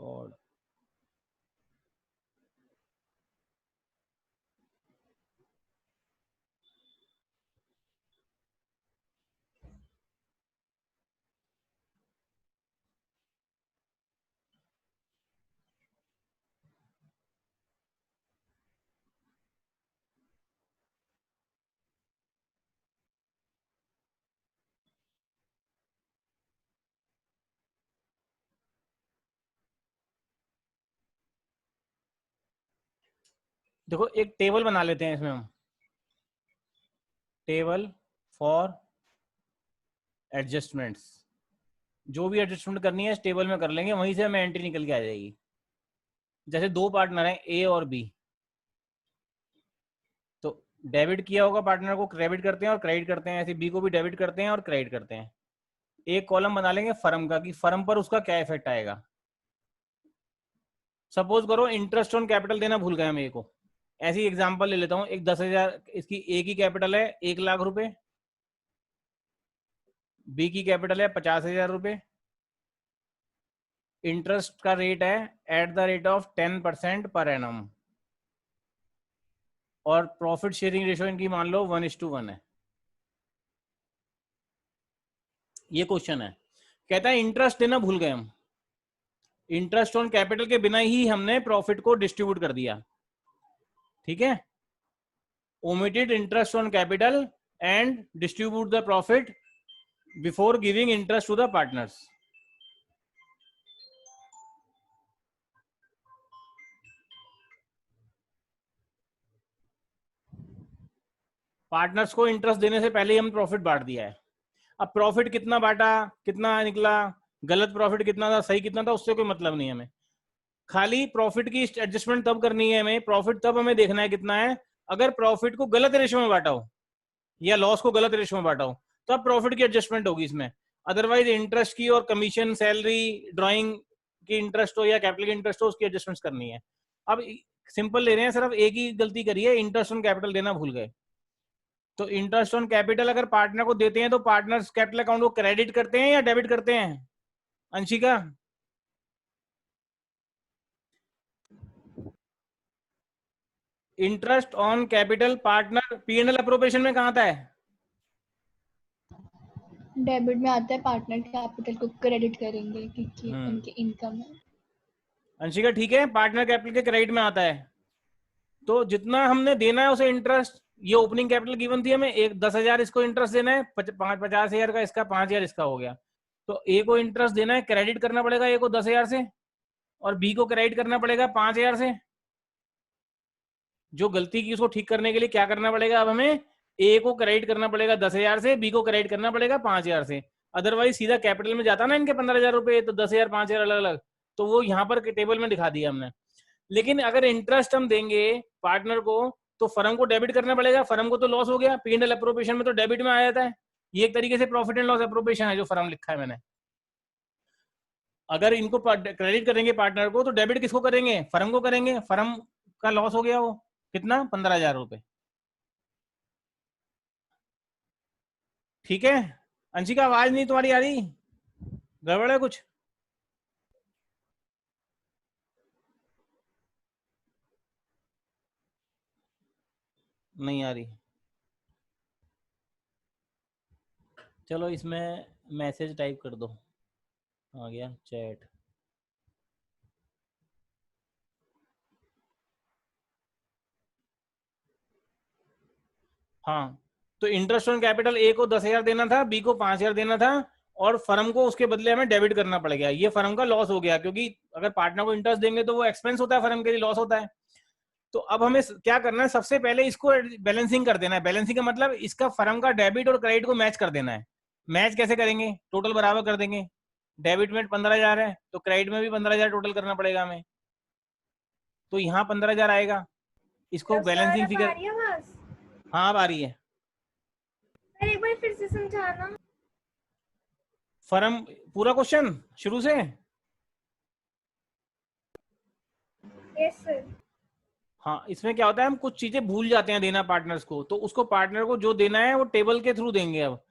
God. देखो एक table बना लेते हैं इसमें हम, टेबल फॉर एडजस्टमेंट्स। जो भी एडजस्टमेंट करनी है इस टेबल में कर लेंगे, वहीं से हमें एंट्री निकल के आ जाएगी। जैसे दो पार्टनर हैं ए और बी, तो डेबिट किया होगा पार्टनर को क्रेडिट करते हैं और क्रेडिट करते हैं, ऐसे बी को भी डेबिट करते हैं और क्रेडिट करते हैं। एक कॉलम बना लेंगे फर्म का कि फर्म पर उसका क्या इफेक्ट आएगा। सपोज करो इंटरेस्ट ऑन कैपिटल देना भूल गए हम ए को, ऐसी एग्जांपल ले लेता हूँ। एक 10,000 इसकी ए की कैपिटल है 1,00,000 रुपए, बी की कैपिटल है 50,000 रुपए, इंटरेस्ट का रेट है eight the rate of 10% per annum, और प्रॉफिट शेयरिंग रेशियो इनकी मान लो 1:1 है। ये क्वेश्चन है, कहता है इंटरेस्ट देना भूल गए हम, इंटरेस्ट ऑन कैपिटल के बिना ही हमने प्रॉफिट को डिस्ट्रीब्यूट कर दिया, ठीक है। Omitted interest on capital and distribute the profit before giving interest to the partners. Partners को इंटरेस्ट देने से पहले ही हम प्रॉफिट बांट दिया है। अब प्रॉफिट कितना बांटा, कितना निकला, गलत प्रॉफिट कितना था, सही कितना था, उससे कोई मतलब नहीं है हमें। खाली प्रॉफिट की एडजस्टमेंट तब करनी है हमें, प्रॉफिट तब हमें देखना है कितना है अगर प्रॉफिट को गलत रेशियो में बांटा हो या लॉस को गलत रेशियो में बांटा हो, तब तो प्रॉफिट की एडजस्टमेंट होगी इसमें। अदरवाइज इंटरेस्ट की और कमीशन, सैलरी, ड्राइंग की इंटरेस्ट हो या कैपिटल की इंटरेस्ट हो, उसकी एडजस्टमेंट करनी है। अब सिंपल ले रहे हैं, सिर्फ एक ही गलती करी है, इंटरेस्ट ऑन कैपिटल देना भूल गए। तो इंटरेस्ट ऑन कैपिटल अगर पार्टनर को देते हैं तो पार्टनर्स कैपिटल अकाउंट को क्रेडिट करते हैं या डेबिट करते हैं Anshika? Interest on capital partner P&L appropriation में कहाँ आता है? डेबिट में आता है, पार्टनर कैपिटल को क्रेडिट करेंगे क्योंकि उनकी इनकम है। अंशिका ठीक है, पार्टनर कैपिटल के क्रेडिट में आता है। तो जितना हमने देना है उसे इंटरेस्ट, ये ओपनिंग कैपिटल गिवन थी हमें, एक 10,000 इसको इंटरेस्ट देना है, 50,000 का इसका 5,000 इसका हो गया। तो ए को इंटरेस्ट देना है, क्रेडिट करना पड़ेगा ए को 10,000 से, और बी को क्रेडिट करना पड़ेगा 5,000 से। जो गलती की उसको ठीक करने के लिए क्या करना पड़ेगा, अब हमें ए को क्रेडिट करना पड़ेगा 10,000 से, बी को क्रेडिट करना पड़ेगा 5,000 से। अदरवाइज सीधा कैपिटल में जाता ना इनके 15,000 रुपए, तो 10,000 5,000 अलग अलग, तो वो यहाँ पर टेबल में दिखा दिया हमने। लेकिन अगर इंटरेस्ट हम देंगे पार्टनर को तो फर्म को डेबिट करना पड़ेगा, फर्म को तो लॉस हो गया, P&L अप्रोप्रिएशन में तो डेबिट में आ जाता है। ये एक तरीके से प्रॉफिट एंड लॉस अप्रोप्रिएशन है जो फर्म लिखा है मैंने। अगर इनको क्रेडिट करेंगे पार्टनर को तो डेबिट किसको करेंगे, फर्म को करेंगे, फर्म का लॉस हो गया वो कितना, 15,000 रुपए, ठीक है। अंशिका आवाज नहीं तुम्हारी आ रही, गड़बड़ है कुछ? नहीं आ रही, चलो इसमें मैसेज टाइप कर दो, आ गया चैट। हाँ, तो इंटरेस्ट ऑन कैपिटल ए को 10,000 देना था, बी को 5,000 देना था, और फर्म को उसके बदले हमें डेबिट करना पड़ गया। ये फर्म का लॉस हो गया, क्योंकि अगर पार्टनर को इंटरेस्ट देंगे तो वो एक्सपेंस होता है, फर्म के लिए लॉस होता है। तो अब हमें क्या करना है, सबसे पहले इसको बैलेंसिंग कर देना है। बैलेंसिंग का मतलब इसका फर्म का डेबिट और क्रेडिट को मैच कर देना है। मैच कैसे करेंगे, टोटल बराबर कर देंगे। डेबिट में 15,000 है तो क्रेडिट में भी 15,000 टोटल करना पड़ेगा हमें, तो यहाँ 15,000 आएगा। इसको बैलेंसिंग फिगर, हाँ अब आ रही है। एक बार फिर से समझाना। फर्म पूरा क्वेश्चन शुरू से। Yes sir. हाँ, इसमें क्या होता है, हम कुछ चीजें भूल जाते हैं देना पार्टनर्स को, तो उसको पार्टनर को जो देना है वो टेबल के थ्रू देंगे। अब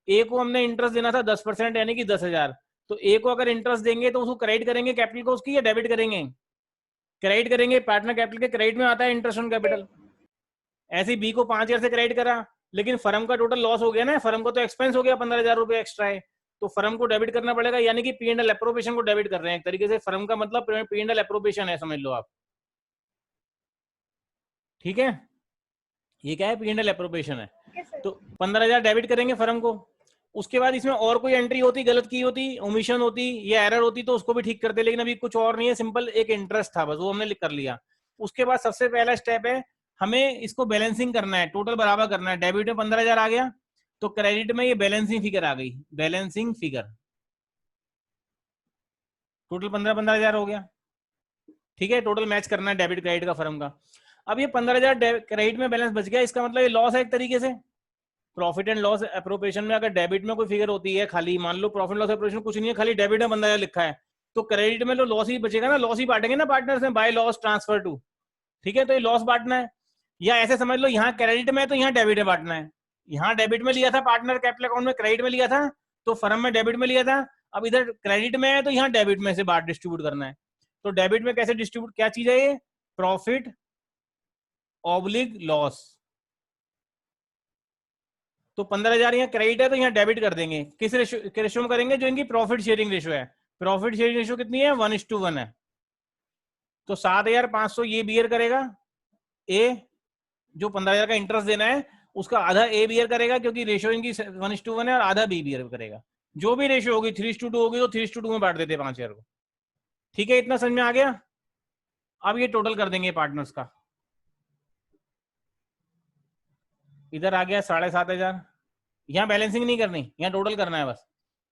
ए को हमने इंटरेस्ट देना था 10% यानी कि 10,000, तो ए को अगर इंटरेस्ट देंगे तो उसको क्रेडिट करेंगे कैपिटल को उसकी, या डेबिट करेंगे? क्रेडिट करेंगे। पार्टनर कैपिटल के क्रेडिट में आता है इंटरेस्ट ऑन कैपिटल। ऐसे बी को 5,000 से क्रेडिट करा, लेकिन फर्म का टोटल लॉस हो गया ना, फर्म को तो एक्सपेंस हो गया 15,000 रुपए एक्स्ट्रा है, तो फर्म को डेबिट करना पड़ेगा, यानी कि पी एंड एल एप्रोप्रिएशन को डेबिट कर रहे हैं एक तरीके से। फर्म का मतलब पी एंड एल एप्रोप्रिएशन है, समझ लो आप। ठीक है, ये क्या है? पी एंड एल एप्रोप्रिएशन है। Yes, sir. तो 15,000 डेबिट करेंगे फर्म को। उसके बाद इसमें और कोई एंट्री होती, गलत की होती, ओमिशन होती या एरर होती तो उसको भी ठीक करते, लेकिन अभी कुछ और नहीं है, सिंपल एक इंटरेस्ट था बस, वो हमने कर लिया। उसके बाद सबसे पहला स्टेप है, हमें इसको बैलेंसिंग करना है, टोटल बराबर करना है। डेबिट में 15,000 आ गया तो क्रेडिट में ये बैलेंसिंग फिगर आ गई, बैलेंसिंग फिगर। टोटल 15,000 हो गया। ठीक है, टोटल मैच करना है डेबिट क्रेडिट का फर्म का। अब ये 15,000 क्रेडिट में बैलेंस बच गया, इसका मतलब ये लॉस है एक तरीके से। प्रॉफिट एंड लॉस एप्रोप्रिएशन में अगर डेबिट में कोई फिगर होती है खाली, मान लो प्रॉफिट लॉस एप्रोप्रिएशन कुछ नहीं है, खाली डेबिट में 15,000 लिखा है, तो क्रेडिट में तो लॉस ही बचेगा ना, लॉस ही बांटेंगे ना पार्टनर्स में, बाय लॉस ट्रांसफर टू। ठीक है, तो ये लॉस बांटना है। या ऐसे समझ लो, यहाँ क्रेडिट में है तो यहाँ डेबिट में बांटना है। यहाँ डेबिट में लिया था पार्टनर कैपिटल अकाउंट में, क्रेडिट में लिया था, तो फर्म में डेबिट में लिया था। अब इधर क्रेडिट में है तो यहाँ डेबिट में से बाहर डिस्ट्रीब्यूट करना है। तो डेबिट में कैसे डिस्ट्रीब्यूट, क्या चीज है ये? Profit oblique loss. तो 15,000 यहाँ क्रेडिट है तो यहाँ डेबिट कर देंगे। किस रेशो में करेंगे? जो इनकी प्रॉफिट शेयरिंग रेशो है। प्रॉफिट शेयरिंग रेशो कितनी है? 1:1 है। तो 7,500 ये बियर करेगा ए, जो 15,000 का इंटरेस्ट देना है उसका आधा ए बियर करेगा, क्योंकि रेशो इनकी 1:1 है, और आधा बी बियर करेगा। जो भी रेशो होगी 3:2 होगी तो 3:2 में बांट देते 5,000 को। ठीक है, इतना समझ में आ गया? अब ये टोटल कर देंगे पार्टनर्स का। इधर आ गया 7,500। यहाँ बैलेंसिंग नहीं करनी, यहाँ टोटल करना है बस।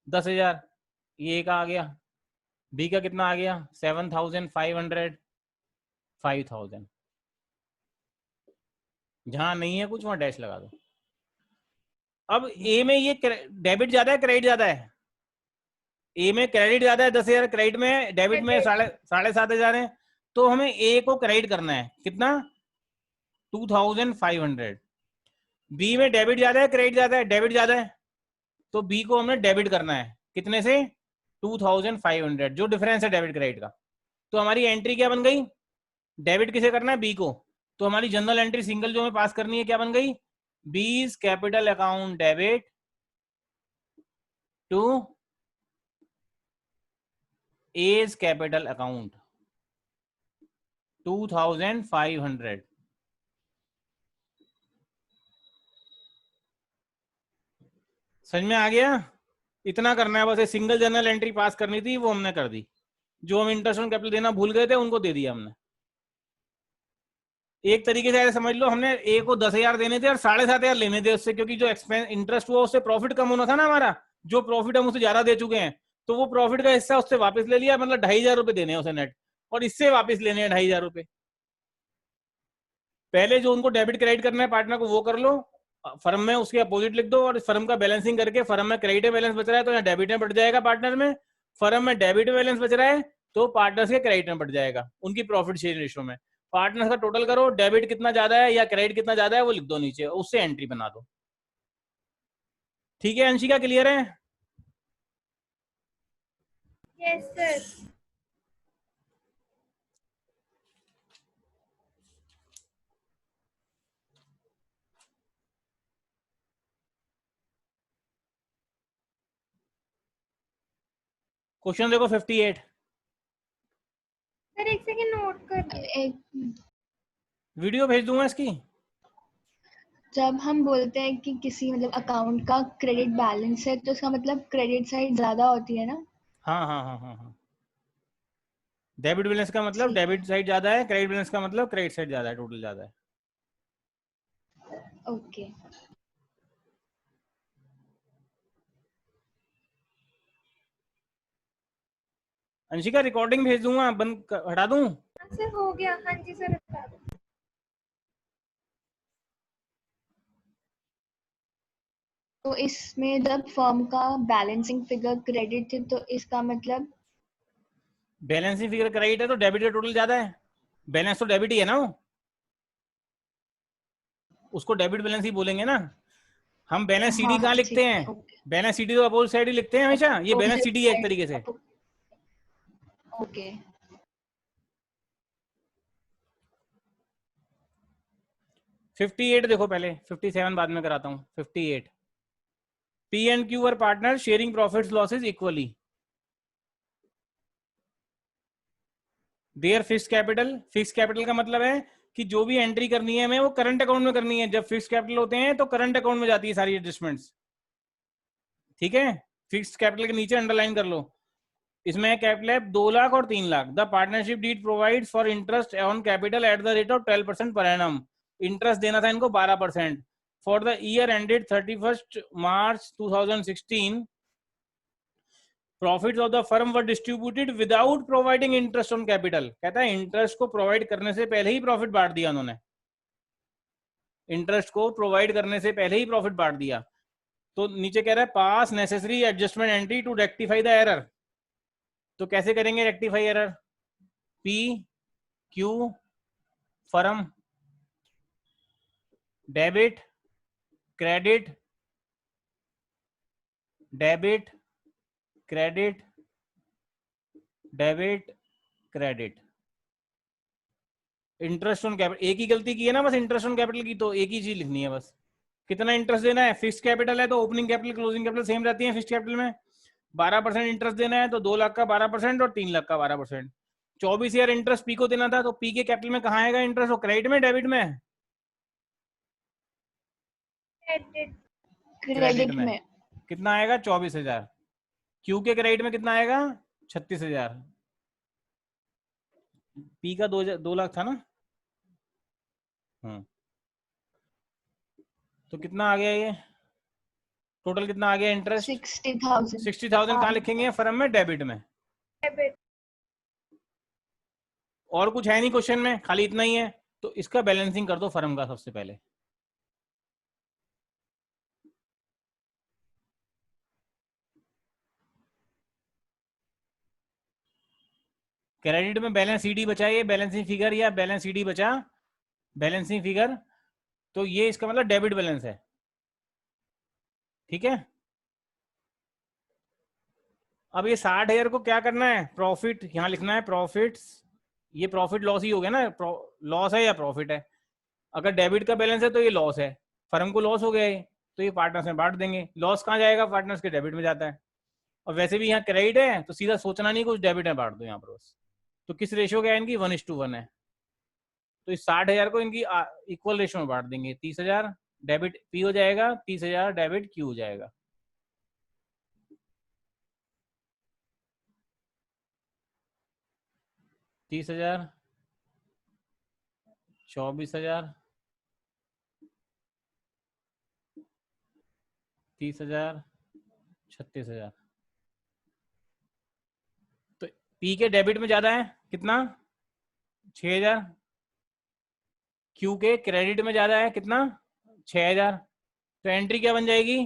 10,000 ये का आ गया, बी का कितना आ गया? 7,500, 5,000। जहां नहीं है कुछ वहां डैश लगा दो। अब ए में ये डेबिट ज्यादा है क्रेडिट ज्यादा है? ए में क्रेडिट ज्यादा है 10,000, क्रेडिट में डेबिट में 7,500 है। तो हमें ए को क्रेडिट करना है कितना? 2,500। बी में डेबिट ज्यादा है क्रेडिट ज्यादा है? डेबिट ज्यादा है, तो बी को हमें डेबिट करना है कितने से? 2,500, जो डिफरेंस है डेबिट क्रेडिट का। तो हमारी एंट्री क्या बन गई? डेबिट किसे करना है? बी को। तो हमारी जनरल एंट्री सिंगल जो हमें पास करनी है क्या बन गई? B's capital account debit to A's capital account 2,500। समझ में आ गया? इतना करना है बस, ये सिंगल जर्नल एंट्री पास करनी थी, वो हमने कर दी। जो हम इंटरेस्ट ऑन कैपिटल देना भूल गए थे उनको दे दिया हमने। एक तरीके से ऐसे समझ लो, हमने ए को 10,000 देने थे और 7,500 लेने थे उससे, क्योंकि जो एक्सपेंस इंटरेस्ट हुआ उससे प्रॉफिट कम होना था ना हमारा। जो प्रॉफिट हम उससे ज्यादा दे चुके हैं, तो वो प्रॉफिट का हिस्सा उससे वापस ले लिया, मतलब 2,500 रुपए देने हैं उसे नेट, और इससे वापस लेने हैं 2,500 रुपए। पहले जो उनको डेबिट क्रेडिट करना है पार्टनर को वो कर लो, फर्म में उसके अपोजिट लिख दो, और फर्म का बैलेंसिंग करके फर्म में क्रेडिट बैलेंस बच रहा है तो यहाँ डेबिट में बढ़ जाएगा पार्टनर में, फर्म में डेबिट बैलेंस बच रहा है तो पार्टनर्स के क्रेडिट में बढ़ जाएगा उनकी प्रॉफिट शेयरिंग रेशो में। पार्टनर्स का टोटल करो, डेबिट कितना ज्यादा है या क्रेडिट कितना ज्यादा है वो लिख दो नीचे, उससे एंट्री बना दो। ठीक है अंशिका, क्लियर है? Yes, sir. क्वेश्चन देखो 58। सर एक सेकंड नोट कर एक वीडियो भेज दूंगा इसकी। जब हम बोलते हैं कि किसी मतलब अकाउंट का क्रेडिट बैलेंस है, तो इसका मतलब क्रेडिट साइड ज्यादा होती है ना? हाँ हाँ हाँ हाँ हाँ, डेबिट बैलेंस का मतलब ठीक डेबिट साइड ज्यादा है, क्रेडिट बैलेंस का मतलब क्रेडिट साइड ज्यादा है, टोटल ज्यादा है। ओके। अंशिका रिकॉर्डिंग भेज दूंगा, हटा दूं? सर हो गया, हाँ जी सर बता दो। तो इसमें जब फर्म का बैलेंसिंग फिगर क्रेडिट थी, तो इसका मतलब बैलेंसिंग फिगर क्रेडिट है तो डेबिट का टोटल ज्यादा है। बैलेंस तो डेबिट ही है ना, वो उसको डेबिट बैलेंस ही बोलेंगे ना। हम बैलेंस सीडी हाँ, कहाँ हाँ, लिखते ठीक है, हैं? ओके। बैलेंस सीडी तो अपोजिट साइड ही लिखते हैं हमेशा, ये बैलेंस Opposite सीडी है एक side, तरीके से। ओके। 58 देखो पहले, 57 बाद में कराता हूँ। 58, P and Q R partner sharing profits losses equally. Their fix capital, fix capital का मतलब है कि जो भी एंट्री करनी है हमें वो करंट अकाउंट में करनी है। जब फिक्स कैपिटल होते हैं तो करंट अकाउंट में जाती है सारी एडजस्टमेंट्स, ठीक है। फिक्स कैपिटल के नीचे अंडरलाइन कर लो, इसमें कैपिटल है 2 लाख और 3 lakh. The partnership deed provides for interest on capital at the rate of 12% per annum. Interest देना था इनको 12%। For the year ended 31 March 2016 profits of the firm were distributed without providing interest on capital. कहता है interest को provide करने से पहले ही profit बांट दिया उन्होंने, इंटरेस्ट को प्रोवाइड करने से पहले ही प्रॉफिट बांट दिया। तो नीचे कह रहा है pass necessary adjustment entry to rectify the error. तो कैसे करेंगे rectify error? P Q firm debit credit, debit credit, debit credit. Interest on capital, एक ही गलती की है ना बस इंटरेस्ट ऑन कैपिटल की, तो एक ही चीज लिखनी है बस। कितना इंटरेस्ट देना है? फिक्स कैपिटल है तो opening capital closing capital same रहती है फिक्स कैपिटल में। 12% इंटरेस्ट देना है तो 2 लाख का 12% और 3 लाख का 12%। 24,000 इंटरेस्ट पी को देना था, तो पी के कैपिटल में कहाँ आएगा इंटरेस्ट? वो क्रेडिट में डेबिट में? क्रेडिट। क्रेडिट में। कितना आएगा? 24,000। क्यू के क्रेडिट में कितना आएगा? 36,000। पी का 2 लाख था ना। तो कितना आ गया ये टोटल? कितना आ गया इंटरेस्ट? 60,000। 60,000 कहाँ हाँ, लिखेंगे? फर्म में डेबिट में। डेबिट। और कुछ है नहीं क्वेश्चन में, खाली इतना ही है। तो इसका बैलेंसिंग कर दो फर्म का सबसे पहले। क्रेडिट में बैलेंस सीडी बचा, ये बैलेंसिंग फिगर या बैलेंस सीडी बचा बैलेंसिंग फिगर, तो ये इसका मतलब डेबिट बैलेंस है, ठीक है। अब ये 60,000 को क्या करना है? प्रॉफिट यहां लिखना है, प्रॉफिट्स। ये प्रॉफिट लॉस ही हो गया ना, लॉस है या प्रॉफिट है? अगर डेबिट का बैलेंस है तो ये लॉस है, फर्म को लॉस हो गया है, तो ये पार्टनर्स में बांट देंगे। लॉस कहाँ जाएगा? पार्टनर्स के डेबिट में जाता है। और वैसे भी यहाँ क्रेडिट है तो सीधा सोचना नहीं, कुछ डेबिट में बांट दो यहाँ पर बस। तो किस रेशियो का है इनकी? 1:1 है। तो इस 60,000 को इनकी इक्वल रेशियो में बांट देंगे। 30,000 डेबिट पी हो जाएगा, 30,000 डेबिट क्यू हो जाएगा। तीस हजार, 24,000, 30,000, 36,000। तो पी के डेबिट में ज्यादा है कितना? 6,000। क्यू के क्रेडिट में ज्यादा है कितना? 6,000। तो एंट्री क्या बन जाएगी?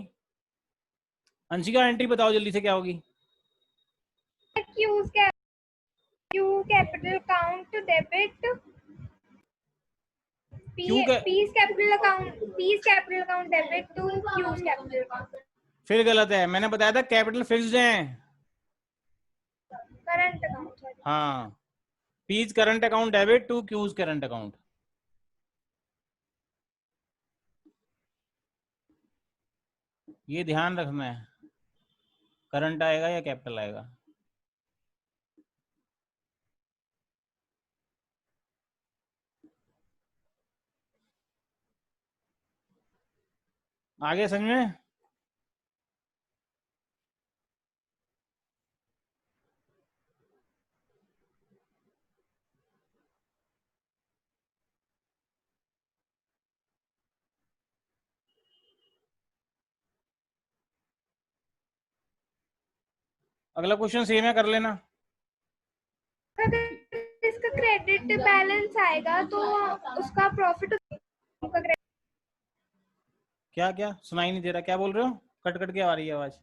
अंशिका एंट्री बताओ जल्दी से क्या होगी? Q capital account debit, Q का P's capital account debit to Q's capital account. फिर गलत है, मैंने बताया था कैपिटल फिक्स्ड है। Current account. हाँ, P's current account debit to Q's current account. ये ध्यान रखना है, करंट आएगा या कैपिटल आएगा। आगे समझ में? अगला क्वेश्चन सेम है, कर लेना। अगर इसका क्रेडिट बैलेंस आएगा तो उसका प्रॉफिट क्या क्या सुनाई नहीं दे रहा, क्या बोल रहे हो? कट कट के आ रही है आवाज,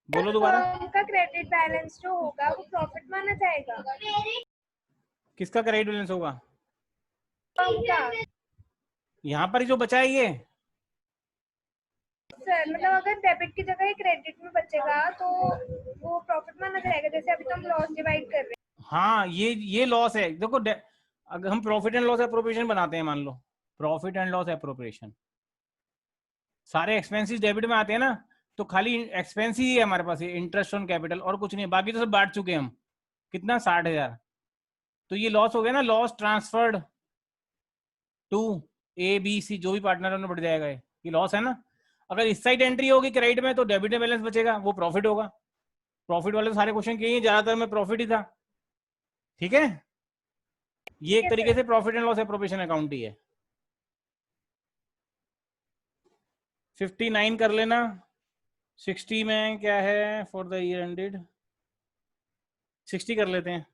बोलो दोबारा। फर्म का क्रेडिट बैलेंस जो होगा वो प्रॉफिट माना जाएगा। किसका क्रेडिट बैलेंस होगा? फर्म का। यहाँ पर जो बचा है ये, सर मतलब अगर डेबिट की जगह क्रेडिट में बचेगा तो वो प्रॉफिट माना जाएगा, जैसे अभी तो हम लॉस डिवाइड कर रहे हैं। हाँ ये लॉस है। देखो अगर हम प्रॉफिट एंड लॉस एप्रोप्रिएशन बनाते हैं, मान लो प्रॉफिट एंड लॉस एप्रोप्रिएशन, सारे एक्सपेंसेस डेबिट में आते हैं ना, तो खाली एक्सपेंस ही है हमारे पास, ये इंटरेस्ट ऑन कैपिटल और कुछ नहीं, बाकी तो सब बांट चुके हैं हम। कितना? 60,000। तो ये लॉस हो गया ना, loss transferred to A B C, जो भी पार्टनर में बढ़ जाएगा ये लॉस है ना। अगर इस साइड एंट्री होगी क्रेडिट में तो डेबिट में बैलेंस बचेगा, वो प्रॉफिट होगा। प्रॉफिट वाले सारे क्वेश्चन किए, ज्यादातर में प्रॉफिट ही था। ठीक है, ये एक तरीके से profit and loss appropriation account ही है। 59 कर लेना। 60 में क्या है फॉर द ईयर एंडेड, 60 कर लेते हैं।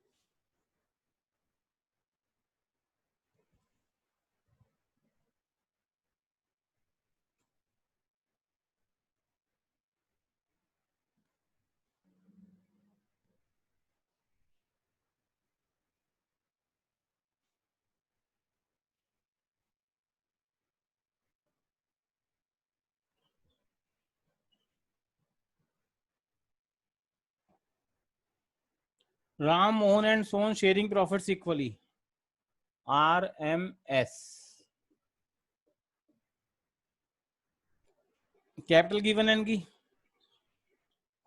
Ram Mohan and Sohan sharing profits equally, RMS। Capital given है इनकी,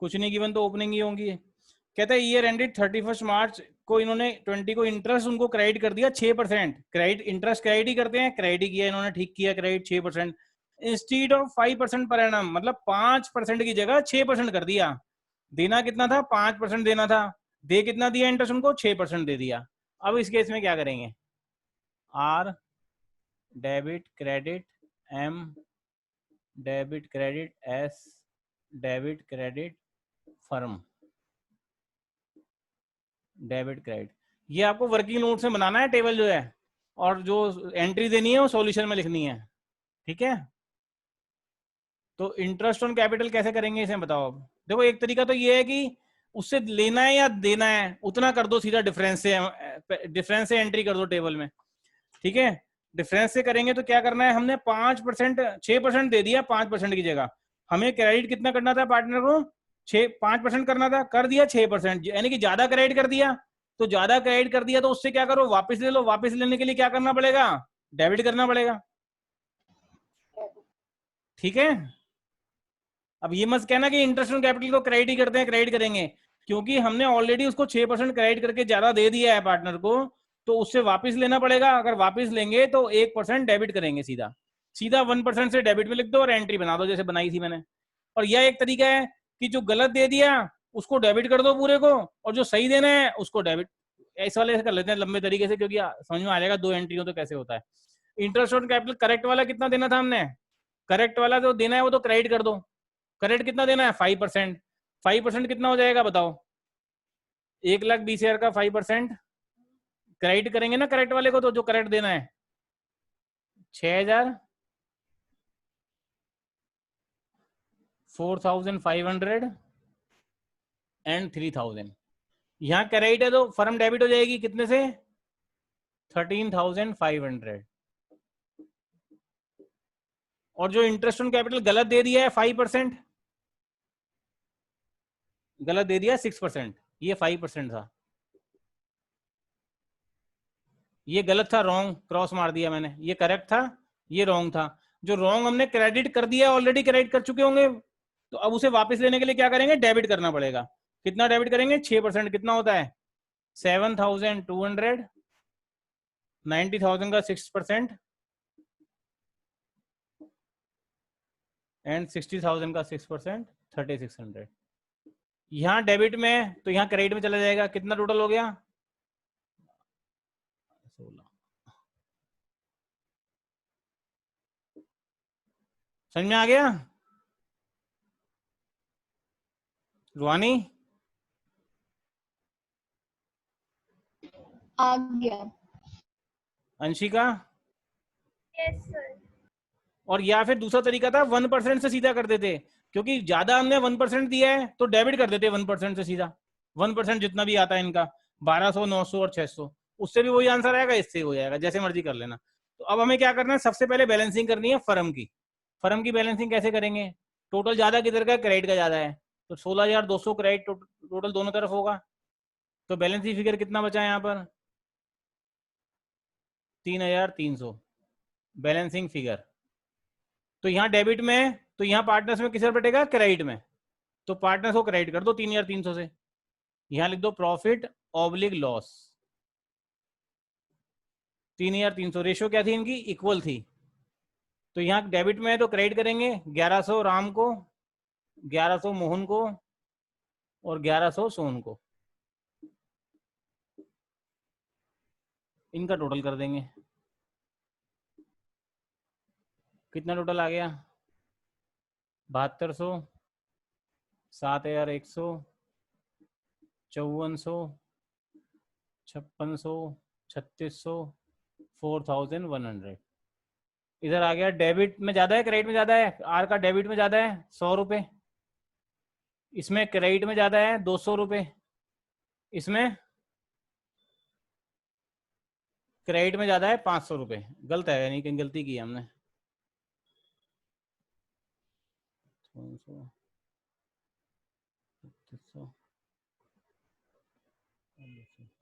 कुछ नहीं गिवन तो ओपनिंग ही होंगी। कहता है ईयर एंडेड 31 मार्च को इन्होंने 20 को इंटरेस्ट उनको क्रेडिट कर दिया 6%। क्रेडिट इंटरेस्ट क्रेडिट ही करते हैं, क्रेडिट किया इन्होंने, ठीक किया, credit 6% instead of 5% per annum, मतलब 5% की जगह 6% कर दिया। देना कितना था? 5% देना था। दे कितना दिया इंटरेस्ट उनको? 6% दे दिया। अब इस केस में क्या करेंगे? R debit credit, M debit credit, S debit credit, firm debit credit. ये आपको वर्किंग नोट से बनाना है टेबल जो है, और जो एंट्री देनी है वो सॉल्यूशन में लिखनी है। ठीक है, तो इंटरेस्ट ऑन कैपिटल कैसे करेंगे इसे बताओ। अब देखो एक तरीका तो ये है कि उससे लेना है या देना है उतना कर दो सीधा, डिफरेंस से एंट्री कर दो टेबल में। ठीक है, डिफरेंस से करेंगे तो क्या करना है, हमने 5% 6% दे दिया 5% की जगह, हमें क्रेडिट कितना करना था पार्टनर को? 5% करना था, कर दिया 6%, यानी कि ज्यादा क्रेडिट कर दिया। तो ज्यादा क्रेडिट कर दिया तो उससे क्या करो, वापस ले लो। वापस लेने के लिए क्या करना पड़ेगा? डेबिट करना पड़ेगा। ठीक है, अब ये मत कहना कि इंटरेस्ट ऑन कैपिटल को क्रेडिट ही करते हैं, क्रेडिट करेंगे, क्योंकि हमने ऑलरेडी उसको 6% क्रेडिट करके ज्यादा दे दिया है पार्टनर को, तो उससे वापस लेना पड़ेगा। अगर वापस लेंगे तो 1% डेबिट करेंगे, सीधा सीधा 1% से डेबिट में लिख दो और एंट्री बना दो जैसे बनाई थी मैंने। और यह एक तरीका है कि जो गलत दे दिया उसको डेबिट कर दो पूरे को, और जो सही देना है उसको डेबिट। इस वाले से कर लेते हैं लंबे तरीके से, क्योंकि समझ में आ जाएगा दो एंट्री हो तो कैसे होता है। इंटरेस्ट ऑन कैपिटल करेक्ट वाला कितना देना था हमने? करेक्ट वाला जो देना है वो तो क्रेडिट कर दो। करेक्ट कितना देना है? 5%। 5% कितना हो जाएगा बताओ? 1,20,000 का 5% क्रेडिट करेंगे ना करेक्ट वाले को, तो जो करेक्ट देना है 6,000, 4,500 एंड 3,000। यहाँ क्रेडिट है तो फर्म डेबिट हो जाएगी कितने से? 13,500। और जो इंटरेस्ट ऑन कैपिटल गलत दे दिया है 5%, गलत दे दिया 6%, ये 5% था, ये गलत था, रॉन्ग क्रॉस मार दिया मैंने, ये करेक्ट था, ये रॉन्ग था। जो रॉन्ग हमने क्रेडिट कर दिया, ऑलरेडी क्रेडिट कर चुके होंगे, तो अब उसे वापस लेने के लिए क्या करेंगे? डेबिट करना पड़ेगा। कितना डेबिट करेंगे? 6%। कितना होता है? 7,200, 90,000 का 6% एंड 60,000 का 6%, 3,600। यहाँ डेबिट में तो यहाँ क्रेडिट में चला जाएगा। कितना टोटल हो गया? 16। समझ में आ गया रुहानी? आ गया। अंशिका? Yes sir. और या फिर दूसरा तरीका था 1% से सीधा कर देते, क्योंकि ज्यादा हमने 1% दिया है तो डेबिट कर देते 1% से सीधा। 1% जितना भी आता है इनका, 1,200, 900 और 600, उससे भी वही आंसर आएगा, इससे हो जाएगा, जैसे मर्जी कर लेना। तो अब हमें क्या करना है, सबसे पहले बैलेंसिंग करनी है फर्म की। फर्म की बैलेंसिंग कैसे करेंगे, टोटल ज्यादा किधर का, क्रेडिट का ज्यादा है, तो 16,200 क्रेडिट टोटल दोनों तरफ होगा। तो बैलेंस शीट फिगर कितना बचा है यहाँ पर, 3,300 बैलेंसिंग फिगर। तो यहाँ डेबिट में, तो यहाँ पार्टनर्स में किस बटेगा, क्रेडिट में, तो पार्टनर्स को क्रेडिट कर दो 3,300 से। यहाँ लिख दो प्रॉफिट ऑब्लिक लॉस, 3,300, रेशियो क्या थी इनकी, इक्वल थी। तो यहाँ डेबिट में है तो क्रेडिट करेंगे, 1100 राम को, 1100 मोहन को, और 1100 सोन को, इनका टोटल कर देंगे। कितना टोटल आ गया, 7200, 7,100, 5400, 5600, 3600, 4,100। इधर आ गया, डेबिट में ज्यादा है क्रेडिट में ज्यादा है, आर का डेबिट में ज्यादा है 100 रुपये, इसमें क्रेडिट में ज्यादा है 200 रुपये, इसमें क्रेडिट में ज्यादा है 500 रुपये। गलत है, यानी कहीं गलती की है हमने। 300,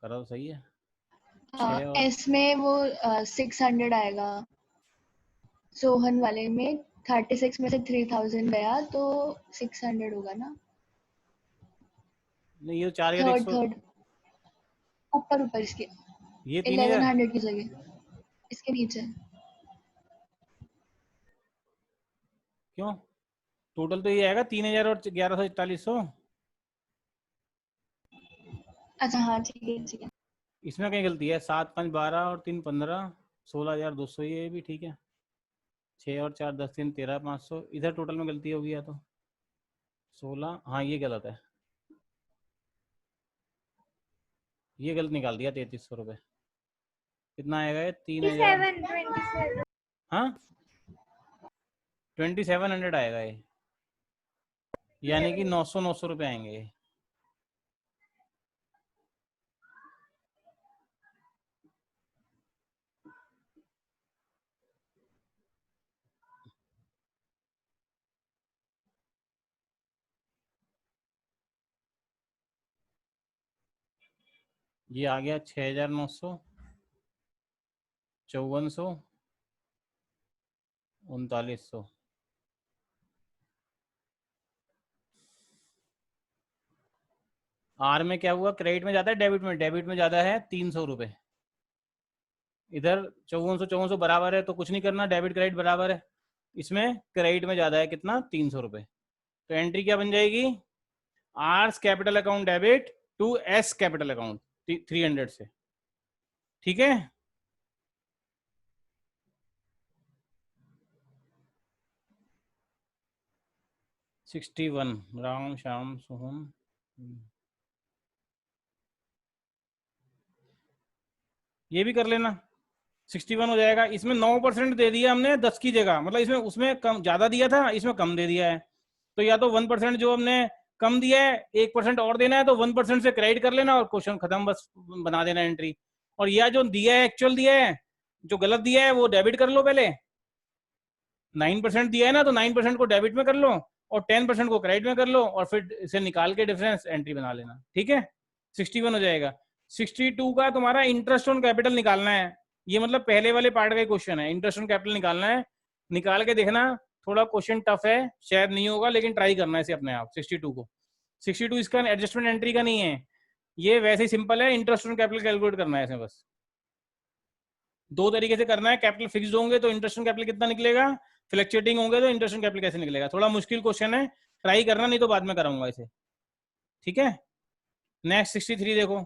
करा तो सही है। छः और एस में वो 600 आएगा, सोहन वाले में 36 में से 3,000 गया तो 600 होगा ना। नहीं, ये 4,100, थर्ड ऊपर ऊपर इसके ये 3,000 1100 की जगह इसके नीचे। क्यों, टोटल तो ये आएगा 3,000 और 1100, 4100। अच्छा हाँ ठीक है ठीक है। इसमें कहीं गलती है, 7, 5, 12 और 3, 15, 16,200, ये भी ठीक है। 6 और 4, 10, 3, 13,500, इधर टोटल में गलती होगी या तो 16, हाँ ये गलत है, ये गलत निकाल दिया, 3,300 रुपये। कितना आएगा ये, 3,000, 27 हाँ 2,700 आएगा ये, यानी कि 900 रुपये आएंगे ये। ये आ गया 6,900, 5,400, 3,900। आर में क्या हुआ, क्रेडिट में ज्यादा है डेबिट में, डेबिट में ज्यादा है 300 रुपये। इधर 5,400 5,400 बराबर है तो कुछ नहीं करना, डेबिट क्रेडिट बराबर है। इसमें क्रेडिट में ज्यादा है कितना, 300 रुपये। तो एंट्री क्या बन जाएगी, R's capital account debit to S capital account 300 से, ठीक है। सिक्सटी वन, राम श्याम सोहन, ये भी कर लेना, 61 हो जाएगा। इसमें 9% दे दिया हमने 10 की जगह, मतलब इसमें उसमें कम ज्यादा दिया था, इसमें कम दे दिया है। तो या तो 1% जो हमने कम दिया है 1% और देना है, तो 1% से क्रेडिट कर लेना और क्वेश्चन खत्म, बस बना देना एंट्री। और यह जो दिया है एक्चुअल दिया है, जो गलत दिया है वो डेबिट कर लो पहले। 9% दिया है ना, तो 9% को डेबिट में कर लो और 10% को क्रेडिट में कर लो, और फिर इसे निकाल के डिफरेंस एंट्री बना लेना, ठीक है। 61 हो जाएगा। 62 का तुम्हारा इंटरेस्ट ऑन कैपिटल निकालना है, ये मतलब पहले वाले पार्ट का क्वेश्चन है, इंटरेस्ट ऑन कैपिटल निकालना है। निकाल के देखना, थोड़ा क्वेश्चन टफ है, शायद नहीं होगा, लेकिन ट्राई करना है इसे अपने आप। 62 को, 62 इसका एडजस्टमेंट एंट्री का नहीं है, ये वैसे ही सिंपल है, इंटरेस्ट ऑन कैपिटल कैलकुलेट करना है इसमें बस। दो तरीके से करना है, कैपिटल फिक्स्ड होंगे तो इंटरेस्ट ऑन कैपिटल कितना निकलेगा, फ्लक्चुएटिंग होंगे तो इंटरेस्ट ऑन कैपिटल कैसे निकलेगा। थोड़ा मुश्किल क्वेश्चन है, ट्राई करना, नहीं तो बाद में कराऊंगा इसे, ठीक है। नेक्स्ट 63 देखो,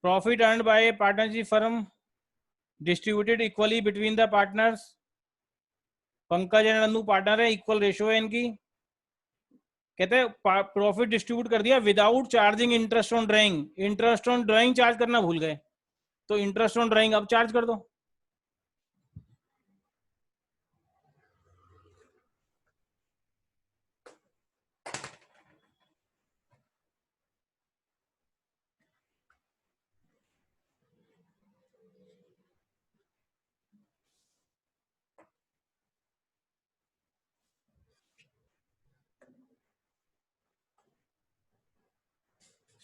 profit earned bye partnership firm distributed equally between the partners. Pankaj and Nandu partner है, इक्वल रेशियो है इनकी। कहते हैं प्रॉफिट डिस्ट्रीब्यूट कर दिया without charging interest on drawing, interest on drawing charge करना भूल गए, तो इंटरेस्ट ऑन ड्राइंग अब चार्ज कर दो।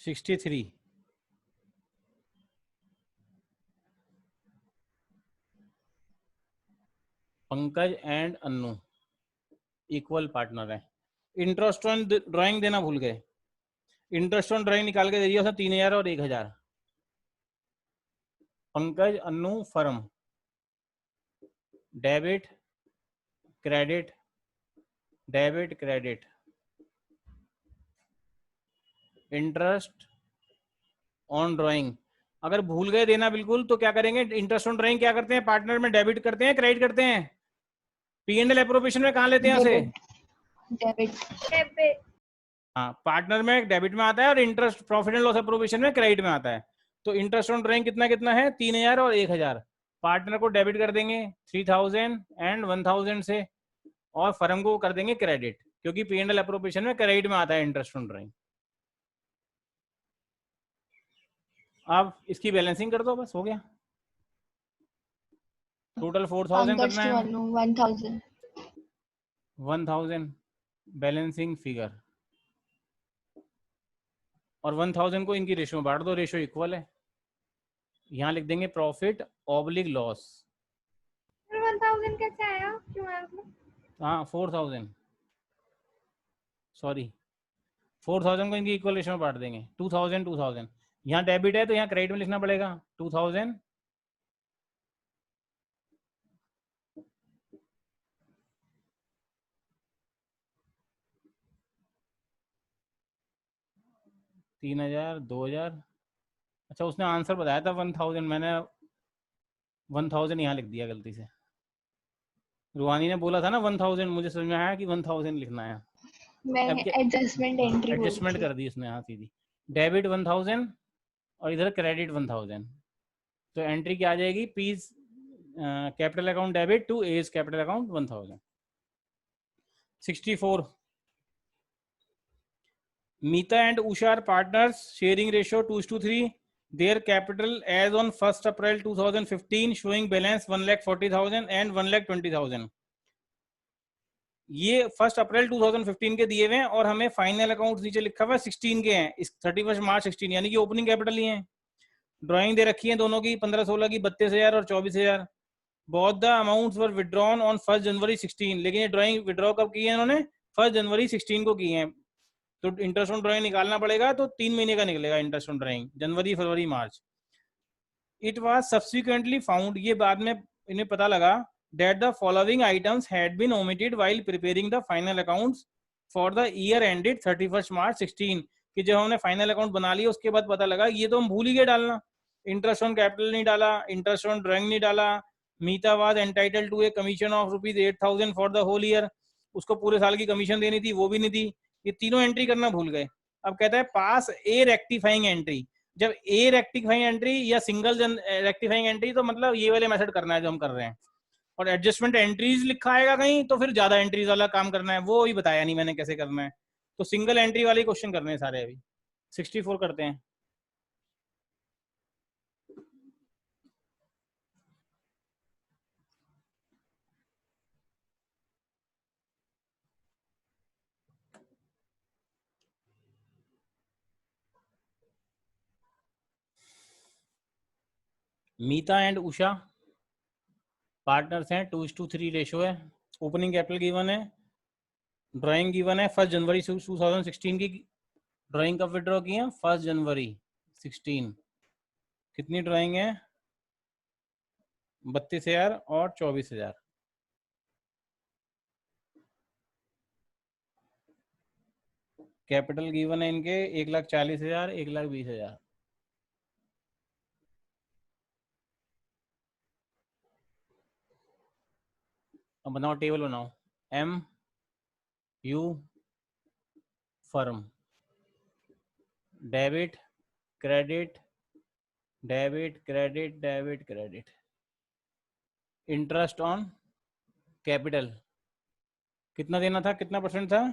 63। Pankaj and Annu equal partner है। इंटरेस्ट ऑन ड्राइंग देना भूल गए। इंटरेस्ट ऑन ड्राइंग निकाल के दे दिया उसने 3000 और 1000। Pankaj Annu firm, debit credit, debit credit, interest on drawing. अगर भूल गए देना बिल्कुल तो क्या करेंगे, इंटरेस्ट ऑन ड्राइंग क्या करते हैं, पार्टनर में डेबिट करते हैं क्रेडिट करते हैं, P&L एप्रोप्रिएशन में कहाँ लेते हैं उसे? डेबिट। डेबिट। हाँ, पार्टनर में डेबिट में आता है और interest profit and loss appropriation में क्रेडिट में आता है। तो इंटरेस्ट ऑन ड्राइंग कितना कितना है, 3000 और 1000। पार्टनर को डेबिट कर देंगे 3000 एंड 1000 से, और फर्म को कर देंगे क्रेडिट, क्योंकि P&L एप्रोप्रिएशन में क्रेडिट में आता है इंटरेस्ट ऑन ड्राइंग। अब इसकी बैलेंसिंग कर दो, बस हो गया। टोटल 4000 पंकज करना टू है, अनु 1000। 1000 बैलेंसिंग फिगर, और 1000 को इनकी रेशो में बांट दो, रेशो इक्वल है। यहाँ लिख देंगे प्रॉफिट ऑब्लिक लॉस। 1000 कैसे आया, क्यों आया मतलब? हाँ 4000, सॉरी 4000 को इनकी इक्वल रेशो में बांट देंगे। 2000 2000, यहाँ डेबिट है तो यहाँ क्रेडिट में लिखना पड़ेगा 2000 3000 2000। अच्छा उसने आंसर बताया था 1000, मैंने 1000 यहाँ लिख दिया गलती से। रुहानी ने बोला था ना 1000, मुझे समझ में आया कि 1000 लिखना है। अब मैंने क्या, एडजस्टमेंट एंट्री बोली एडजस्टमेंट थी। कर दी उसने, हाँ सीधी। डेबिट 1000 और इधर क्रेडिट 1000, तो एंट्री क्या आ जाएगी, P's capital account debit to A's capital account 1000। 64, Meeta and Usha are partners, sharing ratio 2:3. Their capital as on 1st April 2015 showing balance 1,40,000 and 1,20,000। ये 1 अप्रैल 2015 के दिए हुए हैं और हमें फाइनल अकाउंट नीचे लिखा हुआ है 16 के हैं, इस 31 मार्च 16, यानी कि ओपनिंग कैपिटल ही है। ड्राइंग दे रखी है दोनों की, 15-16 की 32,000 और 24,000। Both the amounts were withdrawn on 1 जनवरी 16। लेकिन ये ड्राइंग विड्रॉ कब की है इन्होंने, 1 जनवरी 16 को की है। तो इंटरेस्ट ऑन ड्राइंग निकालना पड़ेगा, तो 3 महीने का निकलेगा interest on drawing, January February March. It was subsequently found, ये बाद में इन्हें पता लगा, that the following items had been omitted while preparing the final accounts for the year ended 31st March 16। कि जब हमने फाइनल अकाउंट बना लिया उसके बाद पता लगा ये तो हम भूल ही गए डालना, इंटरेस्ट ऑन कैपिटल नहीं डाला, इंटरेस्ट ऑन ड्राइंग नहीं डाला। Meeta was entitled to a commission of ₹8,000 for the whole year, उसको पूरे साल की कमीशन देनी थी, वो भी नहीं दी। ये तीनों एंट्री करना भूल गए। अब कहता है पास ए रेक्टिफाइंग एंट्री। जब ए रेक्टिफाइंग एंट्री या सिंगल रेक्टिफाइंग एंट्री, तो मतलब ये वाले मेथड करना है जो हम कर रहे हैं। और एडजस्टमेंट एंट्रीज लिखा आएगा कहीं तो फिर ज्यादा एंट्रीज वाला काम करना है, वो ही बताया नहीं मैंने कैसे करना है। तो सिंगल एंट्री वाले क्वेश्चन करने हैं सारे। अभी 64 करते हैं। मीता एंड उषा पार्टनर्स हैं, 2:3 रेशो है। ओपनिंग कैपिटल गिवन है, ड्राइंग गिवन है 1 जनवरी 2016 की। ड्राइंग कब विड्रॉ की है, 1 जनवरी 16। कितनी ड्राइंग है, 32,000 और 24,000। कैपिटल गिवन है इनके 1,40,000 1,20,000। अब बनाओ, टेबल बनाओ। M U firm, debit credit, debit credit, debit credit. Interest on capital कितना देना था, कितना परसेंट था,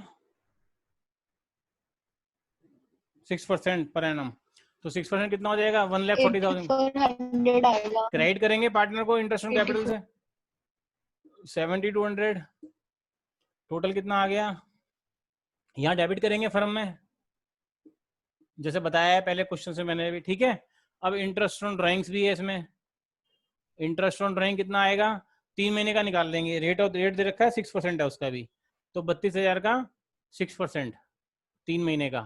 6% पर एनम। तो 6% कितना हो जाएगा, 1,40,000। 8400 आएगा। क्रेडिट करेंगे पार्टनर को इंटरेस्ट ऑन कैपिटल से 7200। टोटल कितना आ गया, यहाँ डेबिट करेंगे फर्म में, जैसे बताया है पहले क्वेश्चन से मैंने भी, ठीक है। अब इंटरेस्ट ऑन ड्राइंग्स भी है इसमें। इंटरेस्ट ऑन ड्राइंग कितना आएगा, 3 महीने का निकाल लेंगे। रेट दे रखा है 6% है उसका भी, तो 32,000 का 6% 3 महीने का,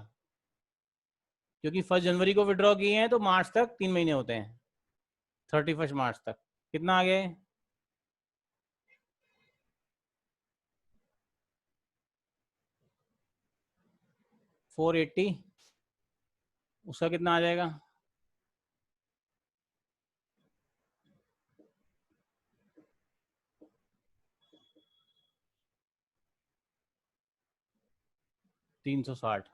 क्योंकि 1 जनवरी को विड्रॉ किए हैं तो मार्च तक 3 महीने होते हैं, 31 मार्च तक। कितना आ गया, 480। उसका कितना आ जाएगा, $360।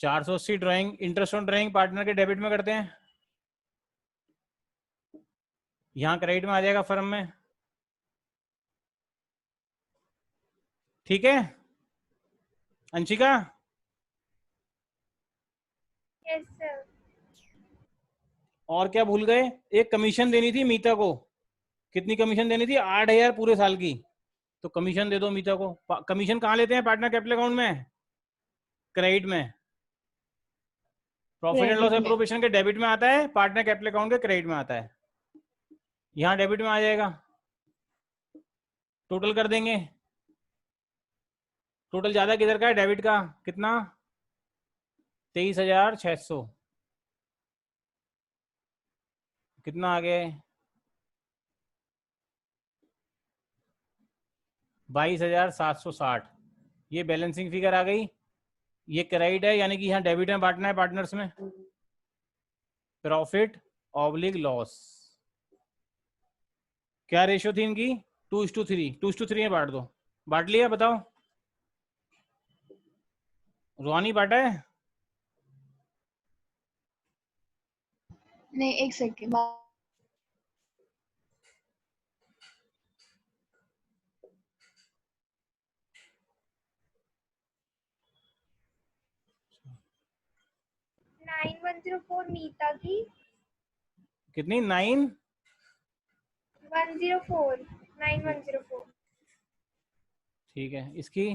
480 drawing, interest on drawing partner के डेबिट में करते हैं, यहाँ क्रेडिट में आ जाएगा फर्म में, ठीक है अंशिका। Yes sir. और क्या भूल गए, एक कमीशन देनी थी मीता को। कितनी कमीशन देनी थी, 8,000 पूरे साल की। तो कमीशन दे दो मीता को। कमीशन कहाँ लेते हैं, पार्टनर कैपिटल अकाउंट में, क्रेडिट में। प्रॉफिट एंड लॉस क्रेडिट में। एप्रोप्रिएशन के डेबिट में आता है, पार्टनर कैपिटल अकाउंट के क्रेडिट में आता है। यहाँ डेबिट में आ जाएगा, टोटल कर देंगे। टोटल ज्यादा किधर का है, डेबिट का। कितना, 23,600। कितना आ गया, 22,760। ये बैलेंसिंग फिगर आ गई। ये क्रेडिट है, यानी कि यहाँ डेबिट में बांटना है पार्टनर्स में। प्रॉफिट ऑब्लिक लॉस, क्या रेशियो थी इनकी, 2:3। 2:3 में बांट दो। बांट लिया, बताओ रोहानी बांटा है। नहीं, एक सेकेंड। 9104 मीता की। कितनी, 9 104 9104। ठीक है। इसकी